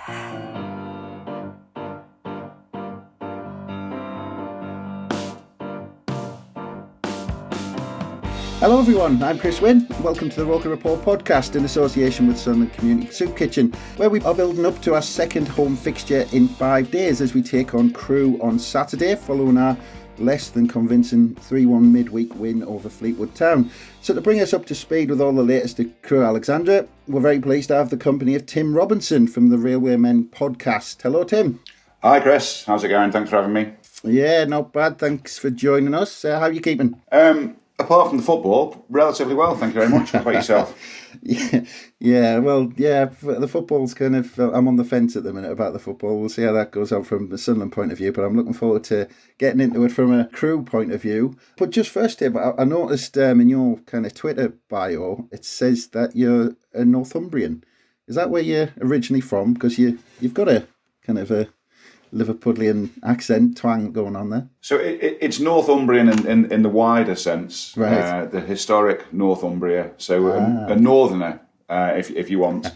Hello everyone, I'm Chris Wynn. Welcome to the ROKER RAPPORT podcast in association with Sunlun Community Soup Kitchen, where we are building up to our second home fixture in 5 days as we take on Crewe on Saturday, following our less than convincing 3-1 midweek win over Fleetwood Town. So to bring us up to speed with all the latest at Crewe Alexandra, we're very pleased to have the company of Tim Robinson from the Railwaymen podcast. Hello Tim. Hi Chris, how's it going? Thanks for having me. Yeah, not bad. Thanks for joining us. How are you keeping? Apart from the football, relatively well, thank you very much. How about yourself? The football's kind of, I'm on the fence at the minute about the football. We'll see how that goes out from the Sunlun point of view, but I'm looking forward to getting into it from a Crewe point of view. But just first, Tim, I noticed in your kind of Twitter bio, it says that you're a Northumbrian. Is that where you're originally from? Because you've got a kind of a Liverpudlian accent twang going on there. So it's Northumbrian in the wider sense, right? The historic Northumbria. So a northerner, if you want.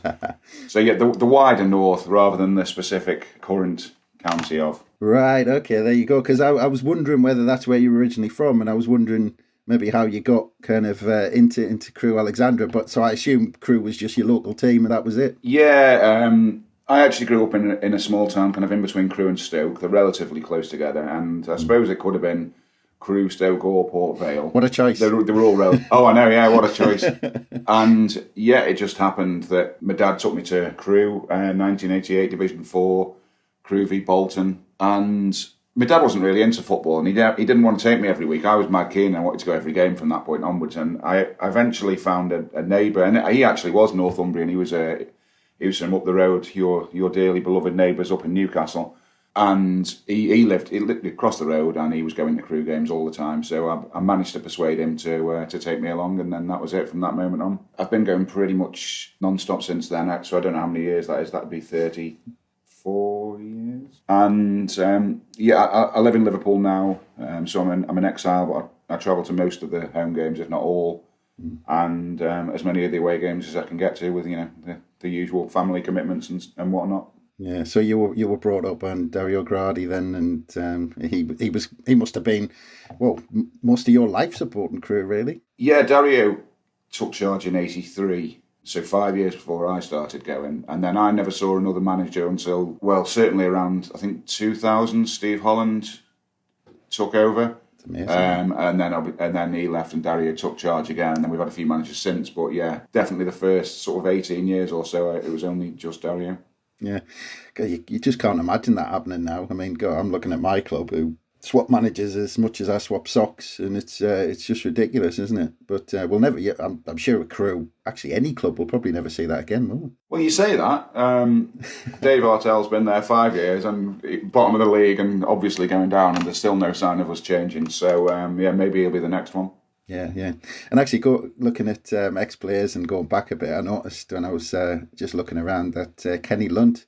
So yeah, the wider north rather than the specific current county of. Right. Okay. There you go. Because I was wondering whether that's where you were originally from, and I was wondering maybe how you got kind of into Crewe Alexandra. But so I assume Crewe was just your local team, and that was it. Yeah. I actually grew up in a small town, kind of in between Crewe and Stoke. They're relatively close together, and I suppose it could have been Crewe, Stoke, or Port Vale. What a choice! They were all relative. Oh, I know, yeah, what a choice. And yeah, it just happened that my dad took me to Crewe, 1988 Division 4, Crewe v Bolton, and my dad wasn't really into football, and he didn't want to take me every week. I was mad keen, and I wanted to go every game from that point onwards. And I eventually found a neighbour, and he actually was Northumbrian. He was from up the road, your dearly beloved neighbours up in Newcastle. And he lived across the road, and he was going to Crewe games all the time. So I managed to persuade him to take me along, and then that was it from that moment on. I've been going pretty much non-stop since then, so I don't know how many years that is. That'd be 34 years. And I live in Liverpool now, so I'm an exile, but I travel to most of the home games, if not all, and as many of the away games as I can get to with the usual family commitments and whatnot. Yeah, so you were brought up on Dario Gradi then, and he must have been most of your life supporting Crewe, really. Yeah, Dario took charge in '83, so 5 years before I started going, and then I never saw another manager until certainly around I think 2000. Steve Holland took over. And then he left and Dario took charge again, and then we've had a few managers since, but yeah, definitely the first sort of 18 years or so it was only just Dario. Yeah, you just can't imagine that happening now. I mean, I'm looking at my club who swap managers as much as I swap socks, and it's just ridiculous, isn't it? But we'll never. I'm sure at Crewe, actually any club will probably never see that again, will we? Well, you say that. David Artell's been there 5 years and bottom of the league, and obviously going down, and there's still no sign of us changing. So maybe he'll be the next one. Yeah. And actually, looking at ex-players and going back a bit, I noticed when I was just looking around that Kenny Lunt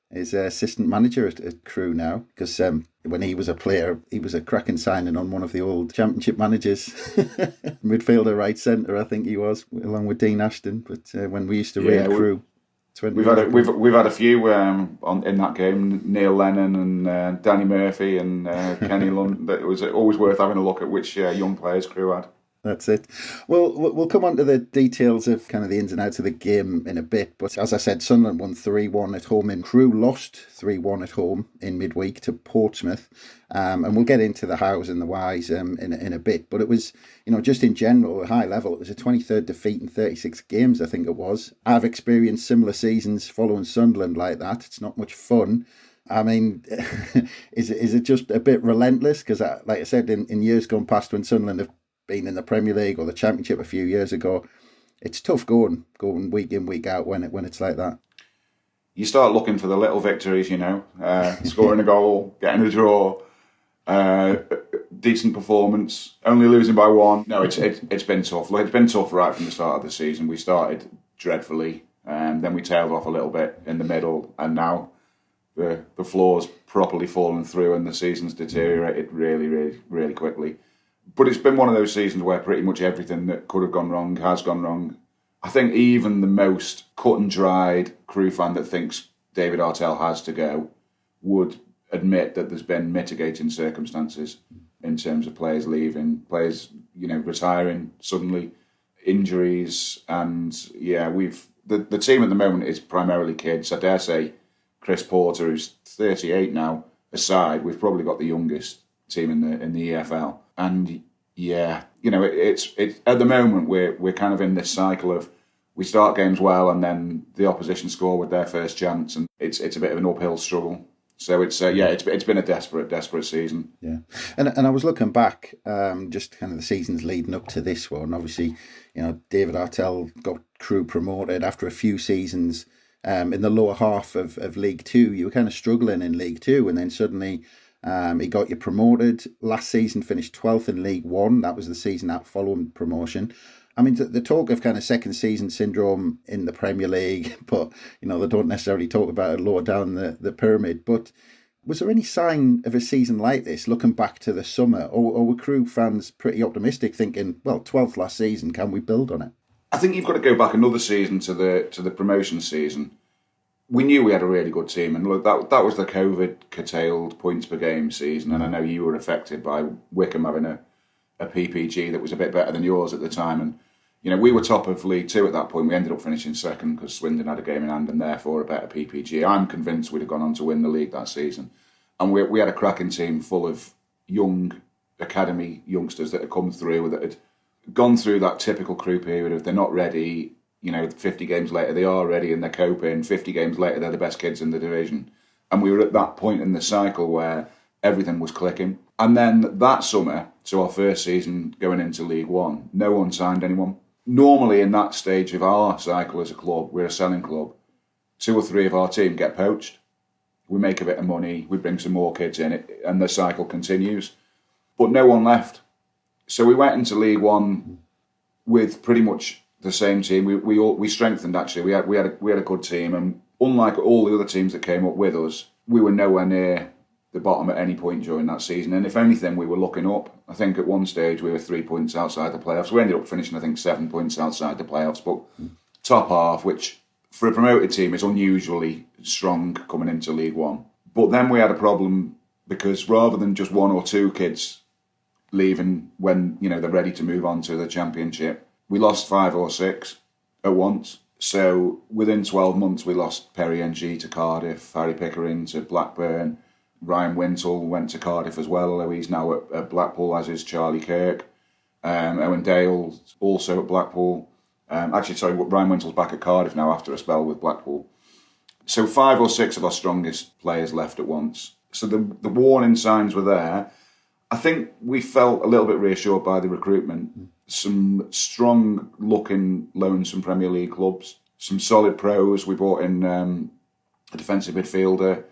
is assistant manager at Crewe now, because when he was a player, he was a cracking signing on one of the old Championship managers, midfielder, right centre, I think he was, along with Dean Ashton. But when we used to raid Crewe, we've had a few in that game. Neil Lennon and Danny Murphy and Kenny Lunt. It was always worth having a look at which young players Crewe had. That's it. Well, we'll come on to the details of kind of the ins and outs of the game in a bit. But as I said, Sunderland won 3-1 at home, and Crewe lost 3-1 at home in midweek to Portsmouth. And we'll get into the hows and the whys in a bit. But it was, just in general, at a high level, it was a 23rd defeat in 36 games, I think it was. I've experienced similar seasons following Sunderland like that. It's not much fun. I mean, is it just a bit relentless? Because, like I said, in years gone past when Sunderland have been in the Premier League or the Championship a few years ago, it's tough going week in, week out when it's like that. You start looking for the little victories, scoring a goal, getting a draw, decent performance, only losing by one. No, it's been tough. It's been tough right from the start of the season. We started dreadfully, and then we tailed off a little bit in the middle, and now the floor's properly fallen through and the season's deteriorated really, really, really quickly. But it's been one of those seasons where pretty much everything that could have gone wrong has gone wrong. I think even the most cut and dried Crewe fan that thinks David Artell has to go, would admit that there's been mitigating circumstances in terms of players leaving, players, retiring suddenly, injuries, and the team at the moment is primarily kids. I dare say Chris Porter, who's 38 now, aside, we've probably got the youngest team in the EFL. And it's at the moment we're kind of in this cycle of we start games well and then the opposition score with their first chance, and it's a bit of an uphill struggle. So it's been a desperate season. Yeah, and I was looking back, just kind of the seasons leading up to this one. Obviously, David Artell got Crewe promoted after a few seasons in the lower half of League Two. You were kind of struggling in League Two, and then suddenly he got you promoted. Last season finished 12th in League One. That was the season that following promotion. I mean, the talk of kind of second season syndrome in the Premier League, but, they don't necessarily talk about it lower down the pyramid. But was there any sign of a season like this, looking back to the summer? Or were Crewe fans pretty optimistic, thinking, well, 12th last season, can we build on it? I think you've got to go back another season to the promotion season. We knew we had a really good team, and look, that was the COVID curtailed points per game season, and I know you were affected by Wickham having a PPG that was a bit better than yours at the time, and we were top of League Two at that point. We ended up finishing second because Swindon had a game in hand and therefore a better PPG. I'm convinced we'd have gone on to win the league that season, and we had a cracking team full of young academy youngsters that had come through, that had gone through that typical Crewe period of they're not ready. 50 games later, they are ready and they're coping. 50 games later, they're the best kids in the division. And we were at that point in the cycle where everything was clicking. And then that summer, so our first season going into League One, no one signed anyone. Normally in that stage of our cycle as a club, we're a selling club, 2 or 3 of our team get poached. We make a bit of money, we bring some more kids in, and the cycle continues. But no one left. So we went into League One with pretty much the same team. We strengthened actually. We had a good team, and unlike all the other teams that came up with us, we were nowhere near the bottom at any point during that season. And if anything, we were looking up. I think at one stage we were 3 points outside the playoffs. We ended up finishing, I think, 7 points outside the playoffs. But top half, which for a promoted team is unusually strong coming into League One. But then we had a problem because rather than just 1 or 2 kids leaving when they're ready to move on to the Championship, we lost 5 or 6 at once. So within 12 months, we lost Perry NG to Cardiff, Harry Pickering to Blackburn, Ryan Wintle went to Cardiff as well, although he's now at Blackpool, as is Charlie Kirk. Owen Dale also at Blackpool. Ryan Wintle's back at Cardiff now after a spell with Blackpool. So 5 or 6 of our strongest players left at once. So the warning signs were there. I think we felt a little bit reassured by the recruitment. Some strong-looking loans from Premier League clubs, some solid pros. We brought in a defensive midfielder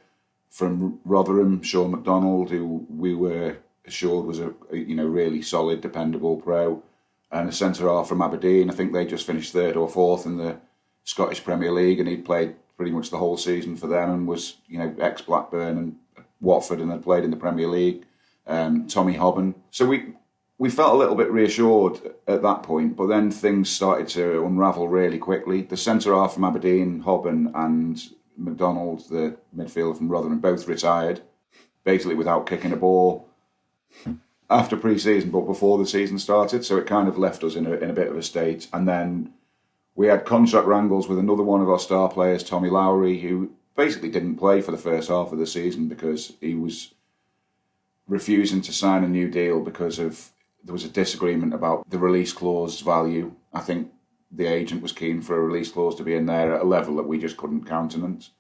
from Rotherham, Sean McDonald, who we were assured was a really solid, dependable pro, and a centre half from Aberdeen. I think they just finished 3rd or 4th in the Scottish Premier League, and he played pretty much the whole season for them, and was ex-Blackburn and Watford, and had played in the Premier League. Tommy Hobben. So we felt a little bit reassured at that point, but then things started to unravel really quickly. The centre half from Aberdeen, Hobben, and McDonald, the midfielder from Rotherham, both retired, basically without kicking a ball after pre-season, but before the season started. So it kind of left us in a bit of a state. And then we had contract wrangles with another one of our star players, Tommy Lowry, who basically didn't play for the first half of the season because he was refusing to sign a new deal because there was a disagreement about the release clause value. I think the agent was keen for a release clause to be in there at a level that we just couldn't countenance.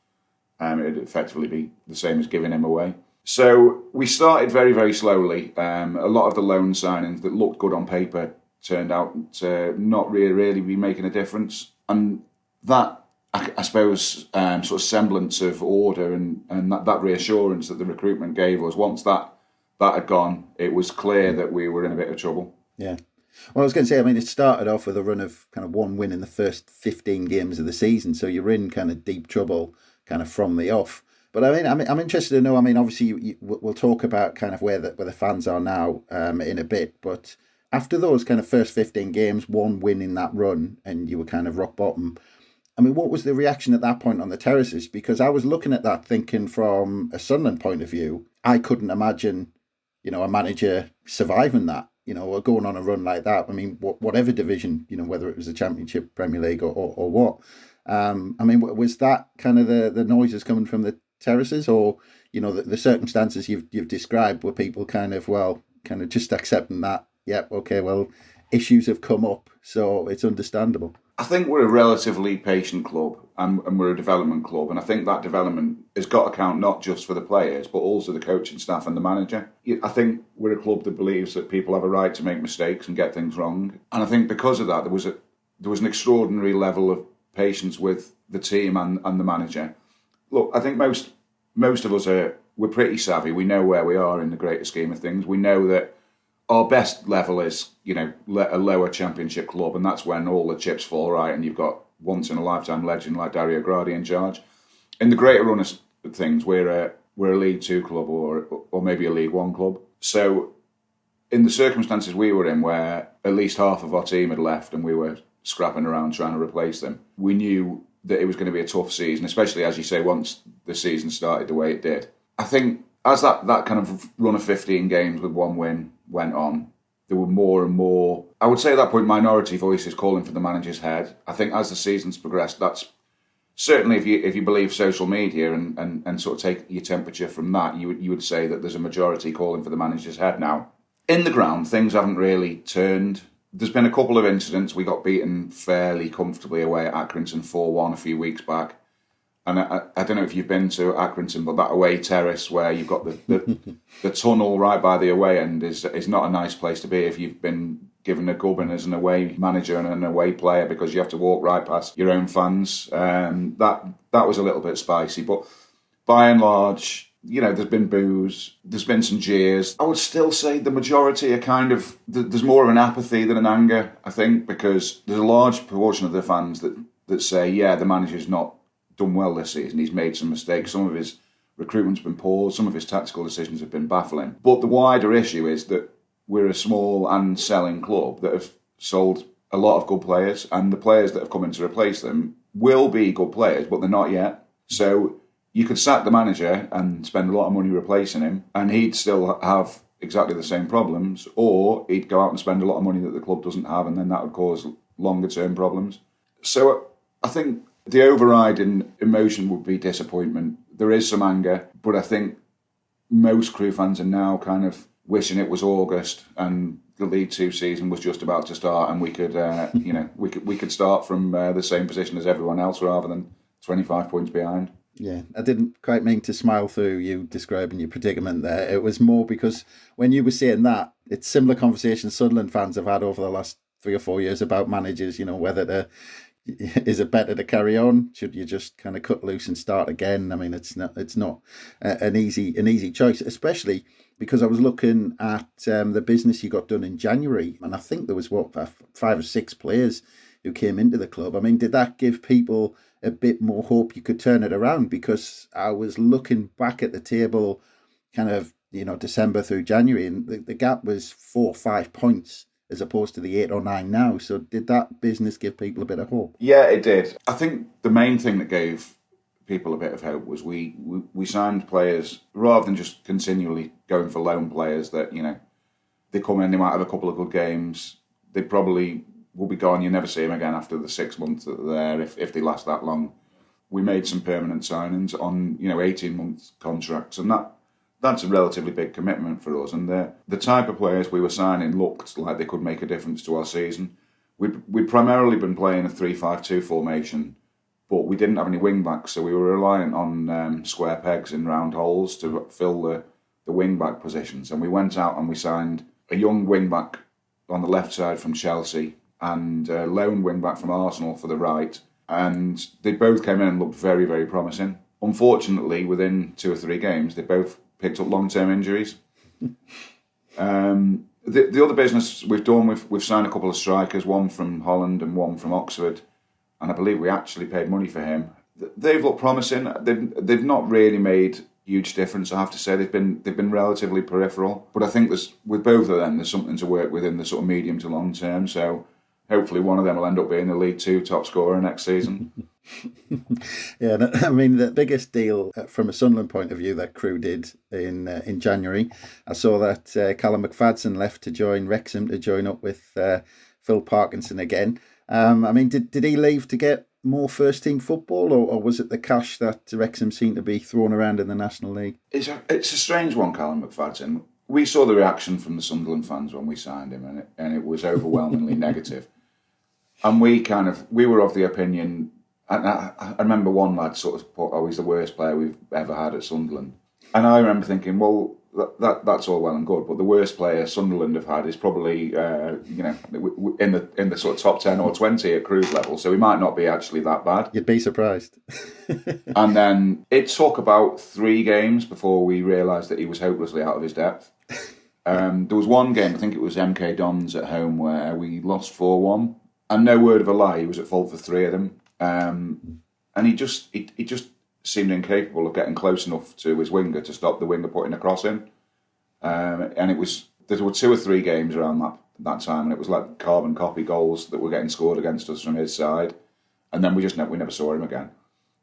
It'd effectively be the same as giving him away. So we started very, very slowly. A lot of the loan signings that looked good on paper turned out to not really be making a difference. And that, I suppose, sort of semblance of order and that reassurance that the recruitment gave us, once that had gone, it was clear that we were in a bit of trouble. Yeah. Well, I was going to say, it started off with a run of kind of 1 win in the first 15 games of the season, so you're in kind of deep trouble kind of from the off. But I'm interested to know, obviously we'll talk about kind of where the fans are now in a bit, but after those kind of first 15 games, 1 win in that run, and you were kind of rock bottom, I mean, what was the reaction at that point on the terraces? Because I was looking at that thinking from a Sunderland point of view, I couldn't imagine, a manager surviving that, or going on a run like that. I mean, whatever division, whether it was the Championship, Premier League or what. I mean, was that kind of the noises coming from the terraces, or, the circumstances you've described were people kind of just accepting that, yep, okay, well, issues have come up, so it's understandable. I think we're a relatively patient club and we're a development club. And I think that development has got to count not just for the players, but also the coaching staff and the manager. I think we're a club that believes that people have a right to make mistakes and get things wrong. And I think because of that, there was an extraordinary level of patience with the team and the manager. Look, I think most of us we're pretty savvy. We know where we are in the greater scheme of things. We know that our best level is, a lower Championship club, and that's when all the chips fall right and you've got once-in-a-lifetime legend like Dario Gradi in charge. In the greater run of things, we're a League Two club or maybe a League One club. So in the circumstances we were in, where at least half of our team had left and we were scrapping around trying to replace them, we knew that it was going to be a tough season, especially, as you say, once the season started the way it did. I think as that kind of run of 15 games with one win went on, there were more and more, I would say at that point, minority voices calling for the manager's head. I think as the season's progressed, that's certainly, if you believe social media and sort of take your temperature from that, you would say that there's a majority calling for the manager's head now. In the ground, things haven't really turned. There's been a couple of incidents. We got beaten fairly comfortably away at Accrington 4-1 a few weeks back. And I don't know if you've been to Accrington, but that away terrace where you've got the tunnel right by the away end is not a nice place to be if you've been given a gubbin as an away manager and an away player, because you have to walk right past your own fans. That was a little bit spicy. But by and large, there's been boos, there's been some jeers. I would still say the majority are there's more of an apathy than an anger, I think, because there's a large proportion of the fans that say, yeah, the manager's not done well this season. He's made some mistakes. Some of his recruitment's been poor. Some of his tactical decisions have been baffling. But the wider issue is that we're a small and selling club that have sold a lot of good players, and the players that have come in to replace them will be good players, but they're not yet. So you could sack the manager and spend a lot of money replacing him, and he'd still have exactly the same problems, or he'd go out and spend a lot of money that the club doesn't have, and then that would cause longer term problems. So I think the overriding emotion would be disappointment. There is some anger, but I think most Crewe fans are now kind of wishing it was August and the League Two season was just about to start, and we could, we could start from the same position as everyone else rather than 25 points behind. Yeah, I didn't quite mean to smile through you describing your predicament there. It was more because when you were saying that, it's similar conversations Sunderland fans have had over the last 3 or 4 years about managers. Whether is it better to carry on? Should you just kind of cut loose and start again? I mean, it's not an easy choice, especially because I was looking at the business you got done in January, and I think there was 5 or 6 players who came into the club. I mean, did that give people a bit more hope you could turn it around? Because I was looking back at the table, kind of December through January, and the gap was 4 or 5 points, as opposed to the 8 or 9 now. So did that business give people a bit of hope? Yeah, it did. I think the main thing that gave people a bit of hope was we signed players, rather than just continually going for loan players that, they come in, they might have a couple of good games, they probably will be gone, you never see them again after the 6 months that they're there, if they last that long. We made some permanent signings on, 18-month contracts, and that's a relatively big commitment for us. And the type of players we were signing looked like they could make a difference to our season. We'd primarily been playing a 3-5-2 formation, but we didn't have any wing-backs, so we were reliant on square pegs in round holes to fill the wing-back positions. And we went out and we signed a young wing-back on the left side from Chelsea and a lone wing-back from Arsenal for the right. And they both came in and looked very, very promising. Unfortunately, within 2 or 3 games, they both picked up long-term injuries. The other business we've done, we've signed a couple of strikers, one from Holland and one from Oxford, and I believe we actually paid money for him. They've looked promising. They've not really made huge difference, I have to say. They've been relatively peripheral, but I think with both of them, there's something to work with in the sort of medium to long term. So hopefully one of them will end up being the League Two top scorer next season. Yeah, I mean, the biggest deal from a Sunderland point of view that Crewe did in January, I saw that Callum McFadden left to join Wrexham to join up with Phil Parkinson again. I mean, did he leave to get more first-team football, or was it the cash that Wrexham seemed to be thrown around in the National League? It's a strange one, Callum McFadden. We saw the reaction from the Sunderland fans when we signed him, and it was overwhelmingly negative. And we were of the opinion. I remember one lad sort of put, "Oh, he's the worst player we've ever had at Sunderland." And I remember thinking, well, that's all well and good, but the worst player Sunderland have had is probably in the sort of top 10 or 20 at Crewe level, so he might not be actually that bad. You'd be surprised. And then it took about 3 games before we realised that he was hopelessly out of his depth. There was one game, I think it was MK Dons at home, where we lost 4-1, and no word of a lie, he was at fault for 3 of them. And he just seemed incapable of getting close enough to his winger to stop the winger putting a cross in. And there were 2 or 3 games around that time, and it was like carbon copy goals that were getting scored against us from his side, and then we never saw him again.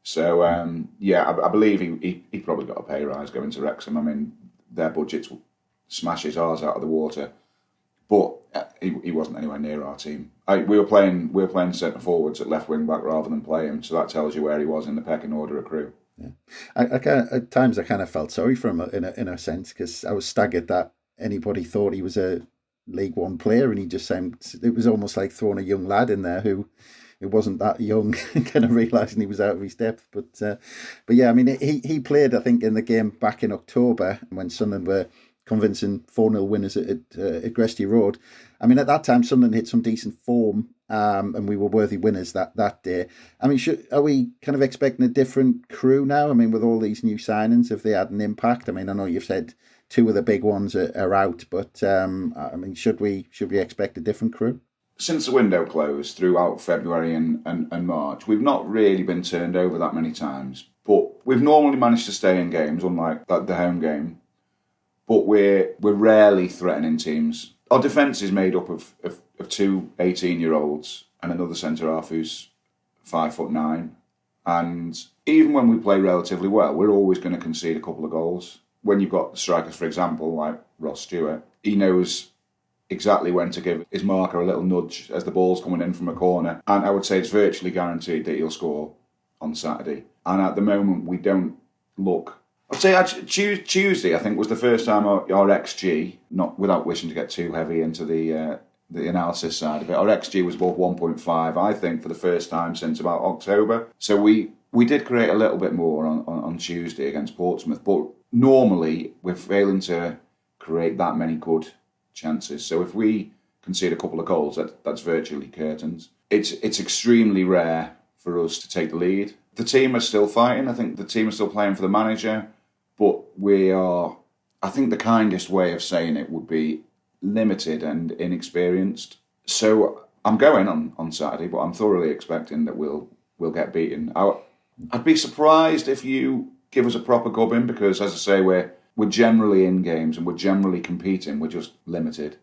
So I believe he probably got a pay rise going to Wrexham. I mean, their budgets smashes ours out of the water, but he wasn't anywhere near our team. We were playing centre forwards at left wing back rather than play him, so that tells you where he was in the pecking order of Crewe. Yeah. At times I kind of felt sorry for him in a sense, because I was staggered that anybody thought he was a League One player, and it was almost like throwing a young lad in there who wasn't that young, kind of realising he was out of his depth. But yeah, I mean, he played, I think, in the game back in October when Sunderland were convincing 4-0 winners at Gresty Road. I mean, at that time, Sunderland hit some decent form, and we were worthy winners that day. I mean, are we kind of expecting a different Crewe now? I mean, with all these new signings, have they had an impact? I mean, I know you've said 2 of the big ones are out, but I mean, should we expect a different Crewe? Since the window closed throughout February and March, we've not really been turned over that many times, but we've normally managed to stay in games, unlike the home game. But we're rarely threatening teams. Our defence is made up of 2 18-year-olds and another centre-half who's 5'9". And even when we play relatively well, we're always going to concede a couple of goals. When you've got strikers, for example, like Ross Stewart, he knows exactly when to give his marker a little nudge as the ball's coming in from a corner. And I would say it's virtually guaranteed that he'll score on Saturday. And at the moment, we don't look... I'd say actually, Tuesday, I think, was the first time our XG, not without wishing to get too heavy into the analysis side of it, our XG was above 1.5, I think, for the first time since about October. So we did create a little bit more on Tuesday against Portsmouth, but normally we're failing to create that many good chances. So if we concede a couple of goals, that's virtually curtains. It's extremely rare for us to take the lead. The team are still fighting. I think the team is still playing for the manager. But we are, I think the kindest way of saying it would be limited and inexperienced. So I'm going on Saturday, but I'm thoroughly expecting that we'll get beaten. I'd be surprised if you give us a proper gubbing, because, as I say, we're generally in games and we're generally competing. We're just limited.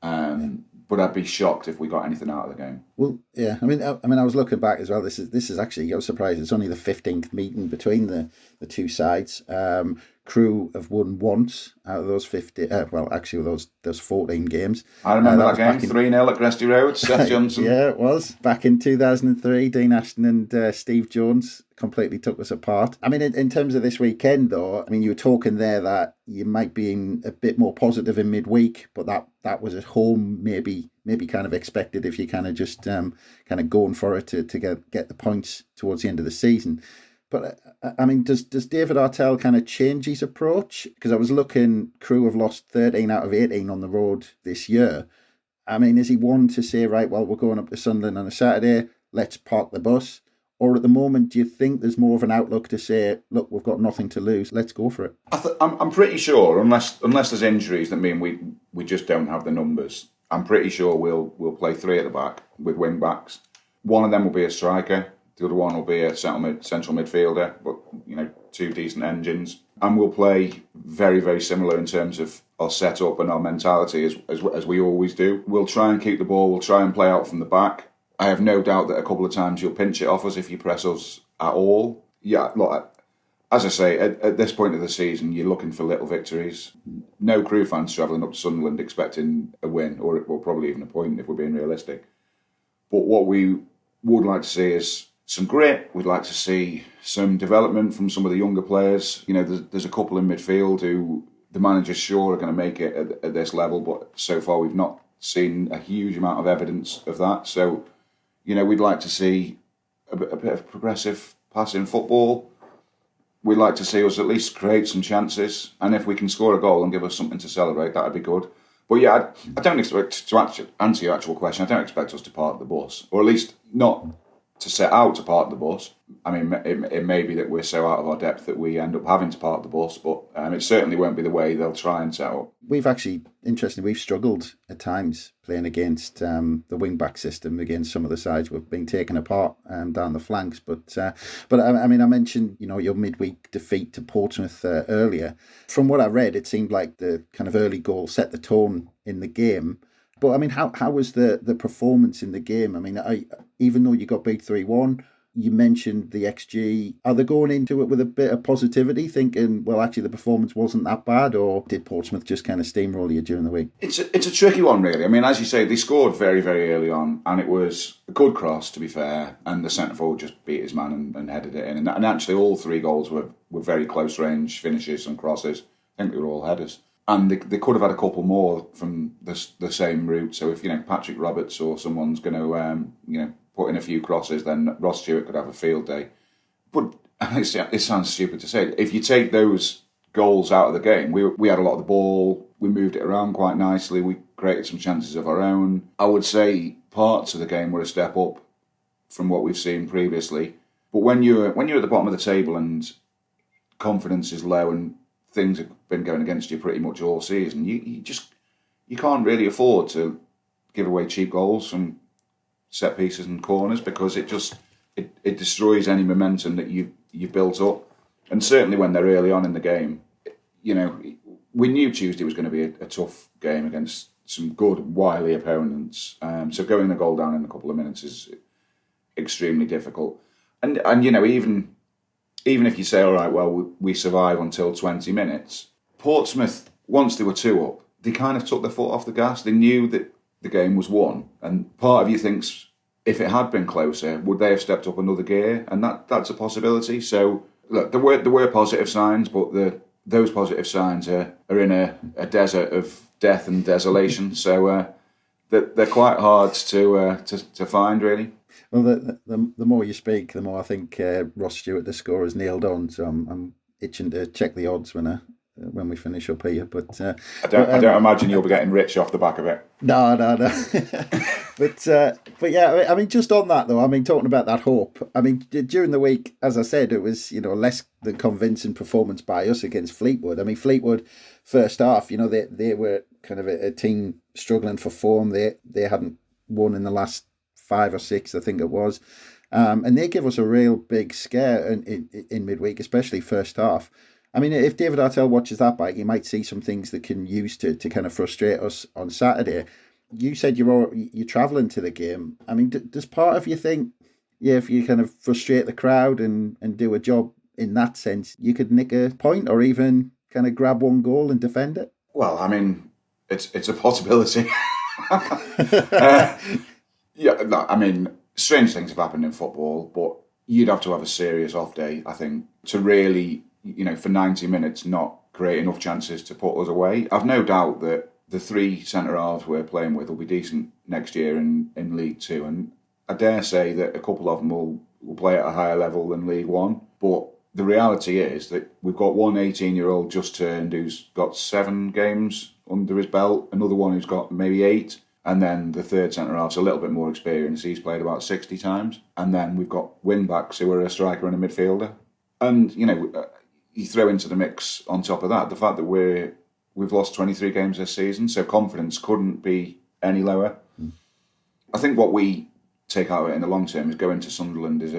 But I'd be shocked if we got anything out of the game. Well, yeah. I mean, I was looking back as well. This is actually, I was surprised. It's only the 15th meeting between the two sides. Crewe have won once out of those 50. Those 14 games. I remember that game, 3-0 at Gresty Road. Seth Johnson. Yeah, it was back in 2003. Dean Ashton and Steve Jones completely took us apart. I mean, in terms of this weekend, though, I mean, you were talking there that you might be a bit more positive in midweek, but that was at home, maybe kind of expected if you kind of just kind of going for it to get the points towards the end of the season. But I mean, does David Artell kind of change his approach? Because I was looking, Crewe have lost 13 out of 18 on the road this year. I mean, is he one to say, right, well, we're going up to Sunderland on a Saturday, let's park the bus? Or at the moment, do you think there's more of an outlook to say, look, we've got nothing to lose, let's go for it? I'm pretty sure, unless there's injuries that mean we just don't have the numbers, I'm pretty sure we'll play 3 at the back with wing backs. One of them will be a striker. The other one will be a central midfielder, but 2 decent engines. And we'll play very, very similar in terms of our setup and our mentality as we always do. We'll try and keep the ball. We'll try and play out from the back. I have no doubt that a couple of times you'll pinch it off us if you press us at all. Yeah, look, as I say, at this point of the season, you're looking for little victories. No Crewe fans travelling up to Sunderland expecting a win, or probably even a point if we're being realistic. But what we would like to see is some grit. We'd like to see some development from some of the younger players. You know, there's a couple in midfield who the manager's sure are going to make it at this level, but so far we've not seen a huge amount of evidence of that. So, you know, we'd like to see a bit of progressive passing football. We'd like to see us at least create some chances, and if we can score a goal and give us something to celebrate, that'd be good. But yeah, I don't expect to answer your actual question. I don't expect us to park the bus, or at least not to set out to park the bus. I mean, it may be that we're so out of our depth that we end up having to park the bus, but it certainly won't be the way they'll try and set up. We've actually, interestingly, we've struggled at times playing against the wing-back system, against some of the sides we've been taken apart down the flanks. But I mean, I mentioned, you know, your midweek defeat to Portsmouth earlier. From what I read, it seemed like the kind of early goal set the tone in the game. But I mean, how was the performance in the game? I mean, even though you got beat 3-1, you mentioned the XG. Are they going into it with a bit of positivity, thinking, well, actually the performance wasn't that bad, or did Portsmouth just kind of steamroll you during the week? It's a tricky one, really. I mean, as you say, they scored very, very early on, and it was a good cross, to be fair, and the centre-forward just beat his man and headed it in. And actually all three goals were very close-range finishes and crosses. I think they were all headers. And they could have had a couple more from the same route. So if, you know, Patrick Roberts or someone's going to, put in a few crosses, then Ross Stewart could have a field day. But it sounds stupid to say. If you take those goals out of the game, we had a lot of the ball. We moved it around quite nicely. We created some chances of our own. I would say parts of the game were a step up from what we've seen previously. But when you're at the bottom of the table and confidence is low and things have been going against you pretty much all season, you can't really afford to give away cheap goals from set pieces and corners, because it destroys any momentum that you've built up. And certainly when they're early on in the game, you know, we knew Tuesday was going to be a tough game against some good, wily opponents. So going the goal down in a couple of minutes is extremely difficult. And you know, even if you say, all right, well, we survive until 20 minutes, Portsmouth, once they were 2 up, they kind of took their foot off the gas. They knew that the game was won. And part of you thinks, if it had been closer, would they have stepped up another gear? And that's a possibility. So, look, there were positive signs, but those positive signs are in a desert of death and desolation. So they're quite hard to find, really. Well, the more you speak, the more I think Ross Stewart, the score, is nailed on. So I'm itching to check the odds when we finish up here. But I don't imagine you'll be getting rich off the back of it. No. but yeah, I mean, just on that though, I mean, talking about that hope, I mean, during the week, as I said, it was, you know, less than convincing performance by us against Fleetwood. I mean, Fleetwood, first half, you know, they were kind of a team struggling for form. They hadn't won in the last 5 or 6, I think it was. And they give us a real big scare in midweek, especially first half. I mean, if David Artell watches that back, you might see some things that can use to kind of frustrate us on Saturday. You said you're travelling to the game. I mean, does part of you think, yeah, if you kind of frustrate the crowd and do a job in that sense, you could nick a point or even kind of grab one goal and defend it? Well, I mean, it's a possibility. Yeah, no, I mean, strange things have happened in football, but you'd have to have a serious off day, I think, to really, you know, for 90 minutes not create enough chances to put us away. I've no doubt that the 3 centre-halves we're playing with will be decent next year in League 2, and I dare say that a couple of them will play at a higher level than League 1. But the reality is that we've got one 18-year-old just turned who's got 7 games under his belt, another one who's got maybe 8, and then the third centre-half's a little bit more experienced. He's played about 60 times. And then we've got wing-backs who are a striker and a midfielder. And, you know, you throw into the mix on top of that the fact that we've lost 23 games this season, so confidence couldn't be any lower. I think what we take out of it in the long term is going to Sunderland is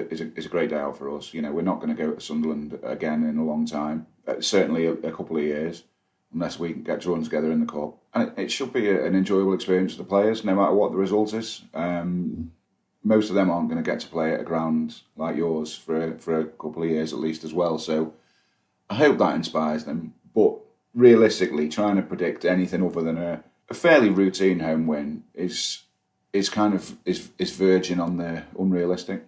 a great day out for us. You know, we're not going to go to Sunderland again in a long time. certainly a couple of years, unless we get drawn together in the cup. And it should be an enjoyable experience for the players, no matter what the result is. Most of them aren't going to get to play at a ground like yours for a couple of years at least as well. So I hope that inspires them. But realistically, trying to predict anything other than a fairly routine home win is verging on the unrealistic.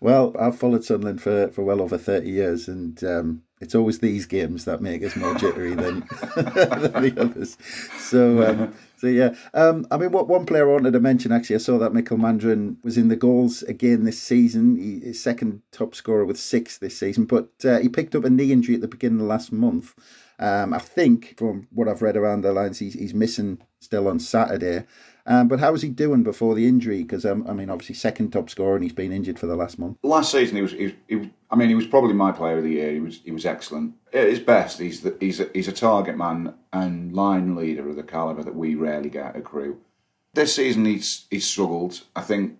Well, I've followed Sunlun for well over 30 years, and it's always these games that make us more jittery than the others. So yeah. I mean, what one player I wanted to mention, actually, I saw that Mikkel Mandren was in the goals again this season. His second top scorer with 6 this season, but he picked up a knee injury at the beginning of last month. I think, from what I've read around the lines, he's missing still on Saturday. But how was he doing before the injury? Because I mean, obviously second top scorer, and he's been injured for the last month. Last season, he was probably my player of the year. He was excellent. At his best, he's a target man and line leader of the calibre that we rarely get at Crewe. This season, he's struggled. I think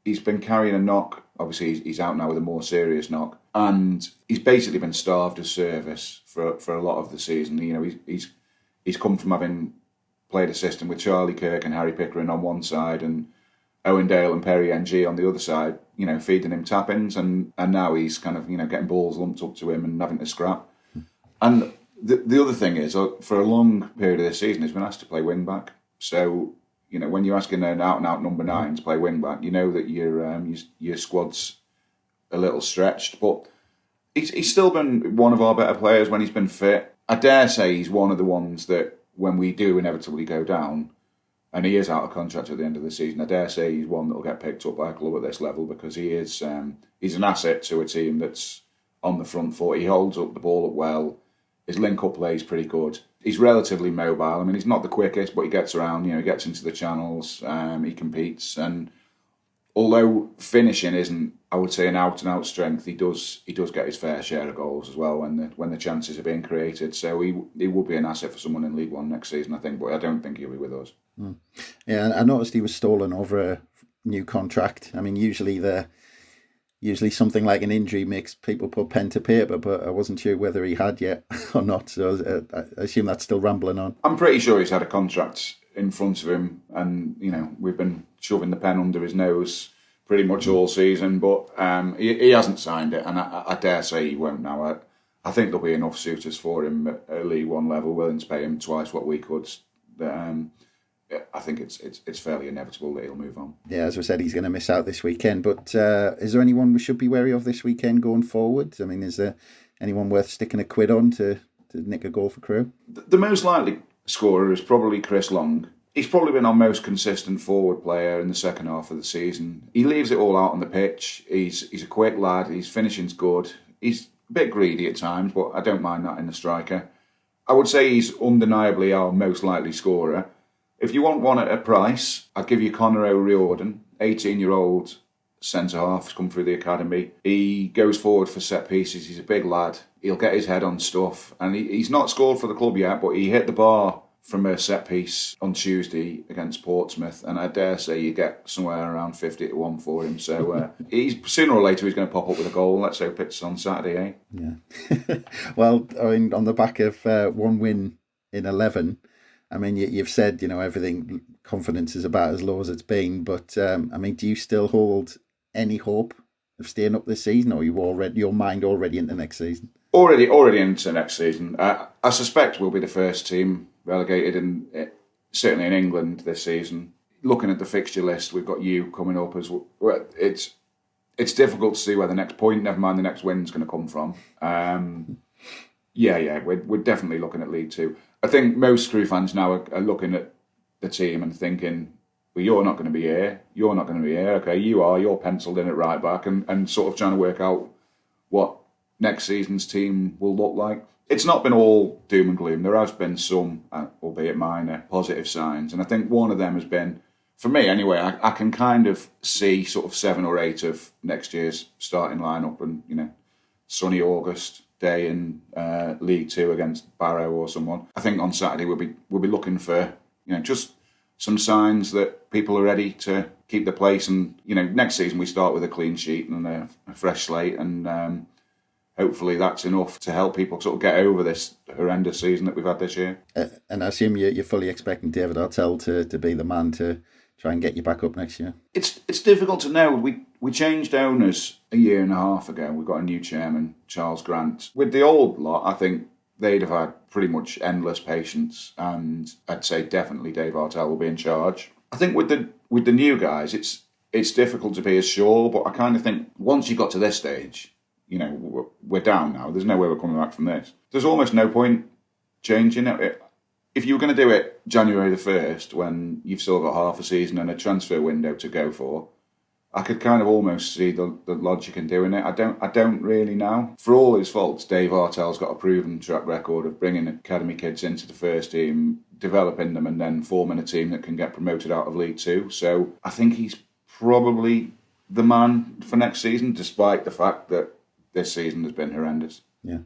he's been carrying a knock. Obviously, he's out now with a more serious knock, and he's basically been starved of service for a lot of the season. You know, he's come from having played a system with Charlie Kirk and Harry Pickering on one side and Owen Dale and Perry NG on the other side, you know, feeding him tap-ins, and now he's kind of, you know, getting balls lumped up to him and having to scrap. And the other thing is, for a long period of this season, he's been asked to play wing-back. So, you know, when you're asking an out-and-out number 9 to play wing-back, you know that your squad's a little stretched. But he's still been one of our better players when he's been fit. I dare say he's one of the ones that, when we do inevitably go down, and he is out of contract at the end of the season, I dare say he's one that will get picked up by a club at this level, because he's an asset to a team that's on the front foot. He holds up the ball up well. His link-up play is pretty good. He's relatively mobile. I mean, he's not the quickest, but he gets around. You know, he gets into the channels. He competes, and although finishing isn't, I would say, an out-and-out strength, he does get his fair share of goals as well when the chances are being created. So he will be an asset for someone in League One next season, I think, but I don't think he'll be with us. Yeah, I noticed he was stolen over a new contract. I mean, usually something like an injury makes people put pen to paper, but I wasn't sure whether he had yet or not. So I assume that's still rambling on. I'm pretty sure he's had a contract in front of him, and you know, we've been shoving the pen under his nose pretty much all season, but he hasn't signed it, and I dare say he won't now. I think there'll be enough suitors for him at League One level willing to pay him twice what we could. I think it's fairly inevitable that he'll move on. Yeah, as we said, he's going to miss out this weekend. But is there anyone we should be wary of this weekend going forward? I mean, is there anyone worth sticking a quid on to nick a goal for Crewe? The most likely scorer is probably Chris Long. He's probably been our most consistent forward player in the second half of the season. He leaves it all out on the pitch. He's a quick lad. His finishing's good. He's a bit greedy at times, but I don't mind that in a striker. I would say he's undeniably our most likely scorer. If you want one at a price, I'd give you Conor O'Riordan, 18-year-old centre-half, has come through the academy. He goes forward for set pieces. He's a big lad. He'll get his head on stuff. And he's not scored for the club yet, but he hit the bar from a set piece on Tuesday against Portsmouth, and I dare say you get somewhere around 50-1 for him. So he's sooner or later he's going to pop up with a goal. Let's hope it's on Saturday, eh? Yeah. Well, I mean, on the back of one win in 11, I mean, you've said, you know, everything, confidence is about as low as it's been, but I mean, do you still hold any hope of staying up this season, or are you already, your mind already into next season? Already into next season. I suspect we'll be the first team relegated, certainly in England this season. Looking at the fixture list, we've got you coming up as well. It's difficult to see where the next point, never mind the next win, is going to come from. We're definitely looking at League Two. I think most Crewe fans now are looking at the team and thinking, well, you're not going to be here. You're not going to be here. Okay, you are. You're penciled in at right back, and sort of trying to work out what next season's team will look like. It's not been all doom and gloom. There has been some, albeit minor, positive signs. And I think one of them has been, for me anyway, I can kind of see sort of 7 or 8 of next year's starting lineup, and, you know, sunny August day in League Two against Barrow or someone. I think on Saturday we'll be looking for, you know, just some signs that people are ready to keep the place. And, you know, next season we start with a clean sheet and a fresh slate, and hopefully that's enough to help people sort of get over this horrendous season that we've had this year. And I assume you're fully expecting David Artell to be the man to try and get you back up next year. It's difficult to know. We changed owners a year and a half ago. We got a new chairman, Charles Grant. With the old lot, I think they'd have had pretty much endless patience, and I'd say definitely Dave Artell will be in charge. I think with the new guys, it's difficult to be as sure, but I kind of think once you got to this stage, you know, we're down now. There's no way we're coming back from this. There's almost no point changing it. If you were going to do it January the 1st, when you've still got half a season and a transfer window to go for, I could kind of almost see the logic in doing it. I don't really know. For all his faults, Dave Artell's got a proven track record of bringing academy kids into the first team, developing them, and then forming a team that can get promoted out of League Two. So I think he's probably the man for next season, despite the fact that this season has been horrendous. Yeah.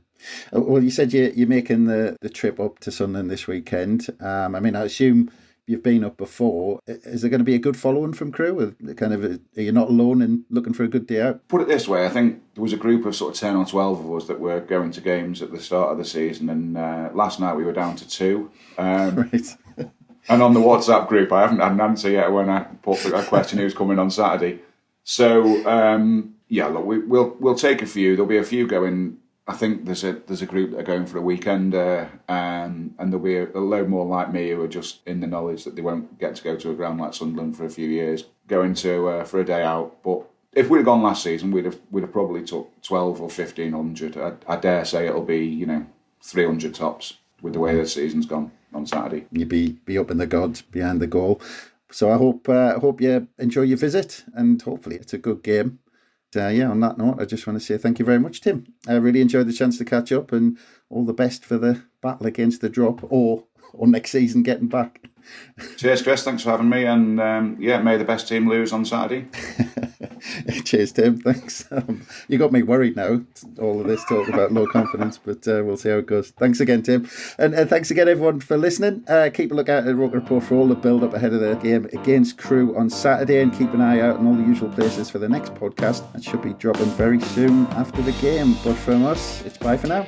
Well, you said you're making the trip up to Sunlun this weekend. I mean, I assume you've been up before. Is there going to be a good following from Crewe? Are you not alone in looking for a good day out? Put it this way, I think there was a group of sort of 10 or 12 of us that were going to games at the start of the season, and last night we were down to 2. Right. And on the WhatsApp group, I haven't had an answer yet when I put a question who's coming on Saturday. So, look, we'll take a few. There'll be a few going. I think there's a group that are going for a weekend, and there'll be a load more like me who are just in the knowledge that they won't get to go to a ground like Sunderland for a few years, going to for a day out. But if we'd have gone last season, we'd have probably took 12 or 1,500. I dare say it'll be 300 tops with the way the season's gone on Saturday. You'd be up in the gods behind the goal. So I hope you enjoy your visit, and hopefully it's a good game. On that note, I just want to say thank you very much, Tim. I really enjoyed the chance to catch up, and all the best for the battle against the drop or next season getting back. Cheers, Chris. Thanks for having me, and may the best team lose on Saturday. Cheers, Tim. Thanks. You got me worried now, all of this talk about low confidence, but we'll see how it goes. Thanks again, Tim. And thanks again, everyone, for listening. Keep a look out at ROKER Report for all the build-up ahead of the game against Crewe on Saturday, and keep an eye out on all the usual places for the next podcast. That should be dropping very soon after the game. But from us, it's bye for now.